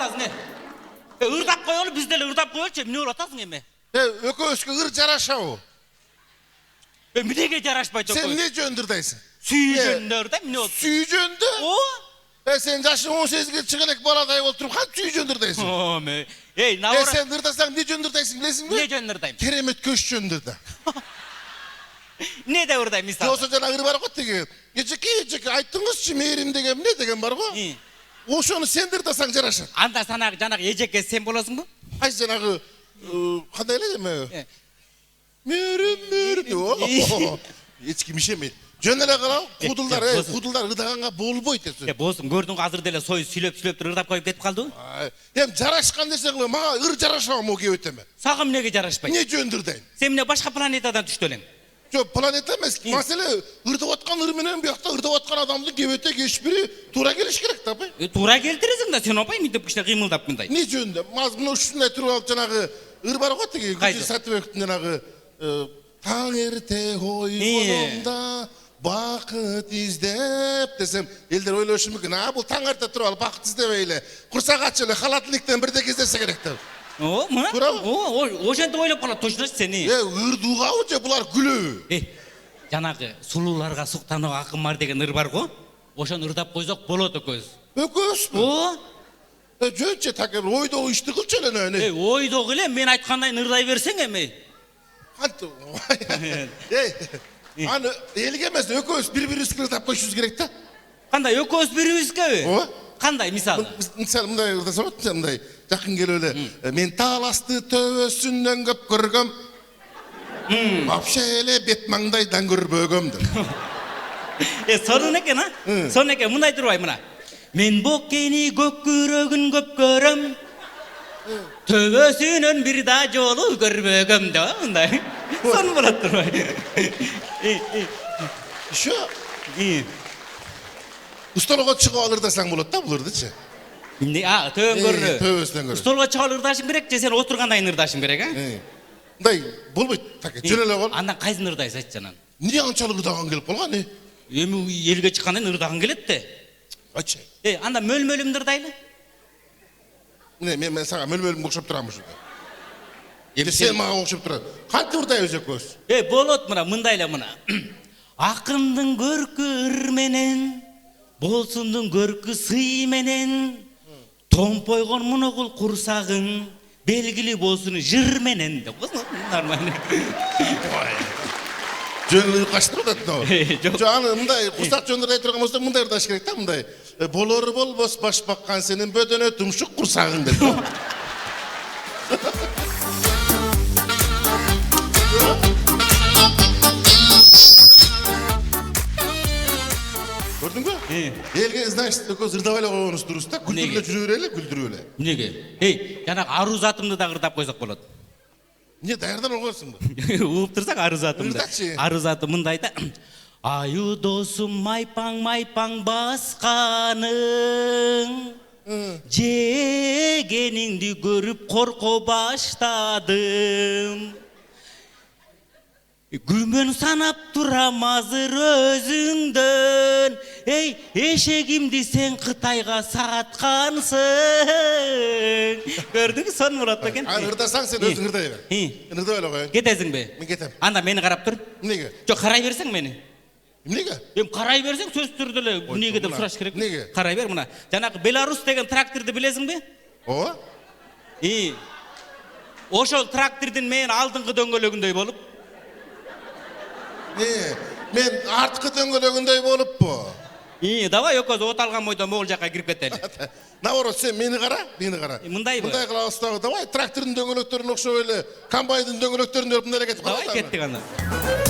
боласың ырдап коелу биз деле ырдап коелучу эмне болуп атасың эми экөөбүзгө ыр жарашабы эмнеге жарашпайт сен эмне жөнүндө ырдайсың сүйүү жөнүндө ырдайм эмне болду сүйүү жөнүндө ооба сен жашың 18-ге чыга элек баладай болуп туруп кантип сүйүү жөнүндө ырдайсың ооме набора сен ырдасаң эмне жөнүндө ырдайсың билесиңби эмне жөнүндө ырдайм керемет көч жөнүндө ырда эмне деп ырдайм мисалы жоксо жана ыр бар го тиги эжеке айттыңызчы мээрим деген эмне деген бар го ошону сен ырдасаң жарашат анда жанагы эжеке сен болосуңбу кайсы жанагы кандай эле эме мээрим эч ким ишенбейт жөн эле карабы кудулдар ырдаганга болбойт болсун көрдүң азыр деле сүйлөп ырдап коюп кетип калдыбы эми жарашкан десе кылып мага ыр жарашабы могу кебет эме сага эмнеге жарашпайт эмне жөнүндө ырдайм сен эмне башка планетадан түштү элең жок планета эмес маселе ырдап аткан ыр менен биякта ырдап аткан адамдын кебете эч бири туура келиш керек да апай туура келтиресиң да сен апай мынтип кичине кыймылдап мындай эмне жөнүндө азыр мына ушундай туруп алып жанагы ыр бар го тиги Гүлжир Сатыбековдун жанагы таң эрте ойгономда бакыт издеп десем элдер ойлошу мүмкүн бул таң эрте туруп алып бакыт издебей эле курсак ачып эле халатиликтен бирдеке издесе керек деп мына туурабы ошентип ойлоп калат точно сени ырдуугабы же булар күлөбү жанагы сулууларга суктануу акым бар деген ыр бар го ошону ырдап койсок болот экөөбүзбү ооба жөнчү таке бир ойдогу ишти кылчу эле ойдогу эле мен айткандайын ырдай берсең эми аны элге эмес экөөбүз бири бирибизге ырдап коюшубуз керек да кандай экөөбүз бирибизгеби ооба кандай мисалы мындай ырдаса болот мындай жакын келип эле мен таласты төбөсүнөн көп көргөм вообще эле бет маңдайдан көрбөгөм деп сонун экен сонун экен мындай турбайбы мына мен бокени көк күрөгүн көп көрөм төбөсүнөн бир да жолу көрбөгөм деп мындай сонун болот турбайбы еще столго чыгып алып ырдасаң болот да бул ырдычы төбөн көрүнө төбөсүнөн көрүнө столго чыгып алып ырдашың керек же сен отургандайын ырдашың керек мындай болбойт таке жөн эле кол андан кайсын ырдайсың айтчы анан эмне анчалык ырдаган келип калган эми элге чыккандан кийин ырдагың келет да ачы анда мөлмөлүмдү ырдайлы мен сага мөлмөлүмгө окшоп турамбы ушунда сен мага окшоп турат кантип ырдайбыз экөөбүз болот мындай эле мына акындын көркү ыр менен болсундун көркү сый менен томпойгон моногул курсагың белгилүү болсун жыр менен деп нормально жөн качтырып атат жок аны мындай курсак жөнүндө ырдай турган болсок мындай ырдаш керек да мындай болор болбос баш баккан сенин бөдөнө тумшук курсагың деп көрдүңбү элге значит экөөбүз ырдабай эле койгонубуз дурус да күлдүрүп эле жүрө берели күлдүрүп эле эмнеге жанагы ару затымды да ырдап койсок болот эмне даярданып алгансыңбы угуп турсаң ару затымды ырдачы ару заты мындай да аю досум майпаң майпаң басканың жегениңди көрүп корко баштадым күмөн санап турам азыр өзүңдөн эшегимди сен Кытайга саткансың көрдүңбү сонун болот экен ырдасаң сен өзүң ырдай бер мен ырдабай эле коеюн кетесиңби мен кетем анда мени карап тур эмнеге жок карай берсең мени эмнеге эми карай берсең сөзсүз түрдө эле эмнеге деп сураш керек эмнеге карай бер мына жанагы Беларусь деген тракторду билесиңби ооба ошол трактордун мен алдыңкы дөңгөлөгүндөй болуп мен арткы дөңгөлөгүндөй болуппу давай экөөбүз от алган бойдон могул жака кирип кетели наоборот сен мени кара мындайбы мындай кылабыз дагы давай трактордун дөңгөлөктөрүнө окшоп эле комбайндын дөңгөлөктөрүнө мындай эле кетип калалы давай кеттик анда